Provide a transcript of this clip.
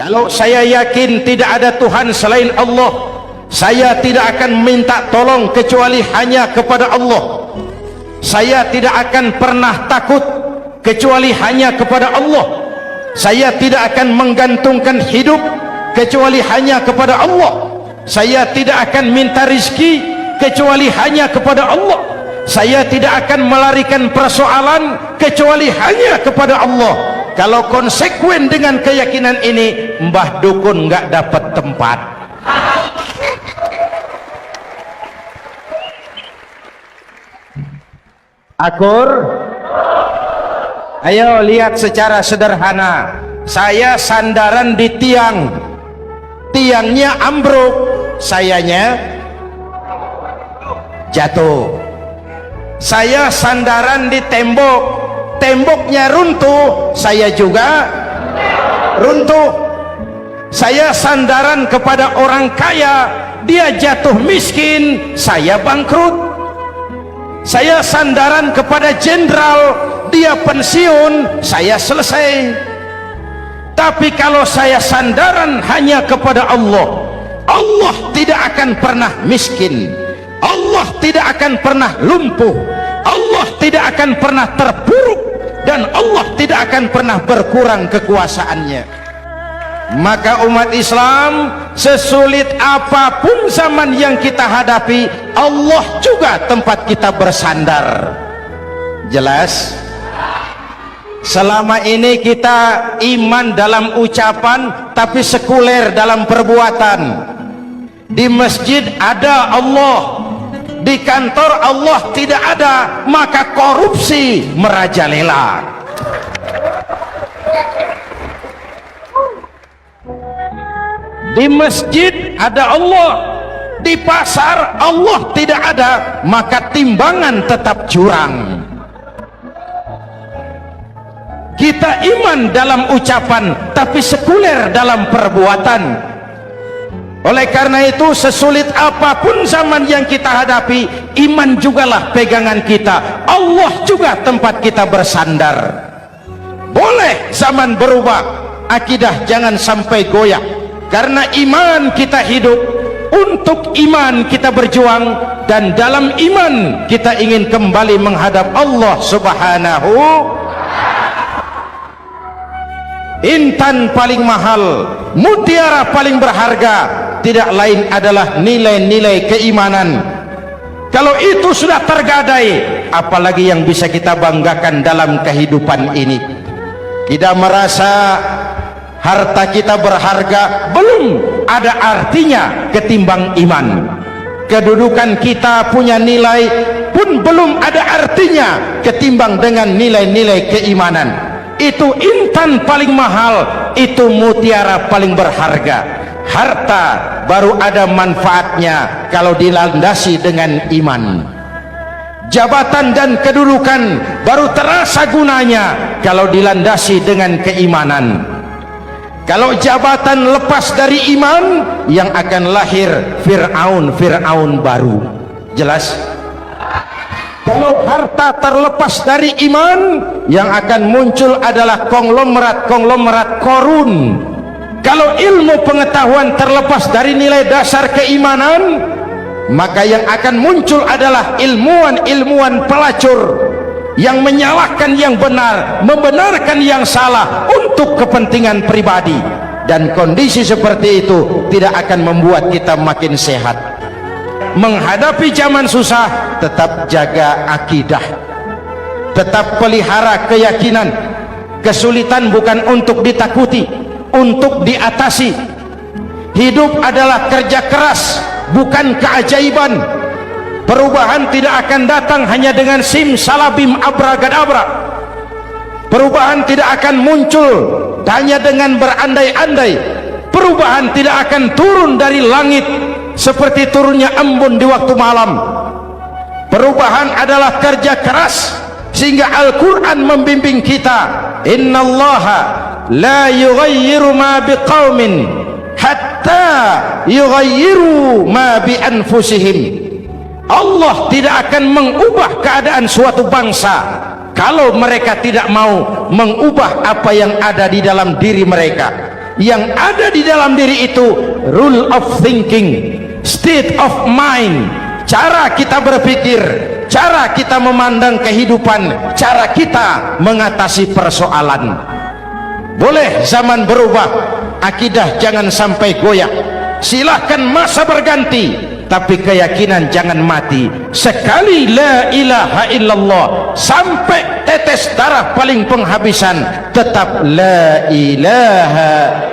Kalau saya yakin tidak ada Tuhan selain Allah, saya tidak akan minta tolong kecuali hanya kepada Allah. Saya tidak akan pernah takut kecuali hanya kepada Allah. Saya tidak akan menggantungkan hidup kecuali hanya kepada Allah. Saya tidak akan minta rizki kecuali hanya kepada Allah. Saya tidak akan melarikan persoalan kecuali hanya kepada Allah. Kalau konsekuen dengan keyakinan ini, Mbah Dukun nggak dapat tempat. Akur, ayo lihat secara sederhana. Saya sandaran di tiang, tiangnya ambruk, sayanya jatuh. Saya sandaran di tembok, temboknya runtuh, saya juga runtuh. Saya sandaran kepada orang kaya, dia jatuh miskin, saya bangkrut. Saya sandaran kepada jenderal, dia pensiun, saya selesai. Tapi kalau saya sandaran hanya kepada Allah, Allah tidak akan pernah miskin, Allah tidak akan pernah lumpuh, Allah tidak akan pernah terpuruk, dan Allah tidak akan pernah berkurang kekuasaannya. Maka umat Islam, sesulit apapun zaman yang kita hadapi, Allah juga tempat kita bersandar. Jelas? Selama ini kita iman dalam ucapan tapi sekuler dalam perbuatan. Di masjid ada Allah, di kantor Allah tidak ada, maka korupsi merajalela. Di masjid ada Allah, di pasar Allah tidak ada, maka timbangan tetap curang. Kita iman dalam ucapan tapi sekuler dalam perbuatan. Oleh karena itu, sesulit apapun zaman yang kita hadapi, iman jugalah pegangan kita, Allah juga tempat kita bersandar. Boleh zaman berubah, akidah jangan sampai goyah. Karena iman kita hidup, untuk iman kita berjuang, dan dalam iman kita ingin kembali menghadap Allah Subhanahu. Intan paling mahal, mutiara paling berharga, tidak lain adalah nilai-nilai keimanan. Kalau itu sudah tergadai, apalagi yang bisa kita banggakan dalam kehidupan ini? Kita merasa harta kita berharga, belum ada artinya ketimbang iman. Kedudukan kita punya nilai pun belum ada artinya ketimbang dengan nilai-nilai keimanan. Itu intan paling mahal, itu mutiara paling berharga. Harta baru ada manfaatnya kalau dilandasi dengan iman. Jabatan dan kedudukan baru terasa gunanya kalau dilandasi dengan keimanan. Kalau jabatan lepas dari iman, yang akan lahir Fir'aun baru. Jelas? Kalau harta terlepas dari iman, yang akan muncul adalah konglomerat Korun. Kalau ilmu pengetahuan terlepas dari nilai dasar keimanan, maka yang akan muncul adalah ilmuwan pelacur yang menyalahkan yang benar, membenarkan yang salah untuk kepentingan pribadi. Dan kondisi seperti itu tidak akan membuat kita makin sehat. Menghadapi zaman susah, tetap jaga akidah, tetap pelihara keyakinan. Kesulitan bukan untuk ditakuti, untuk diatasi. Hidup adalah kerja keras, bukan keajaiban. Perubahan tidak akan datang hanya dengan simsalabim abragadabra. Perubahan tidak akan muncul hanya dengan berandai-andai. Perubahan tidak akan turun dari langit seperti turunnya embun di waktu malam. Perubahan adalah kerja keras, sehingga Al-Quran membimbing kita, innallaha la yughayyiru ma biqaumin hatta yughayyiru ma bi anfusihim. Allah tidak akan mengubah keadaan suatu bangsa kalau mereka tidak mau mengubah apa yang ada di dalam diri mereka. yang ada di dalam diri itu rule of thinking, state of mind, cara kita berpikir, cara kita memandang kehidupan, cara kita mengatasi persoalan. Boleh zaman berubah, akidah jangan sampai goyah, silahkan masa berganti, tapi keyakinan jangan mati. Sekali la ilaha illallah sampai tetes darah paling penghabisan, tetap la ilaha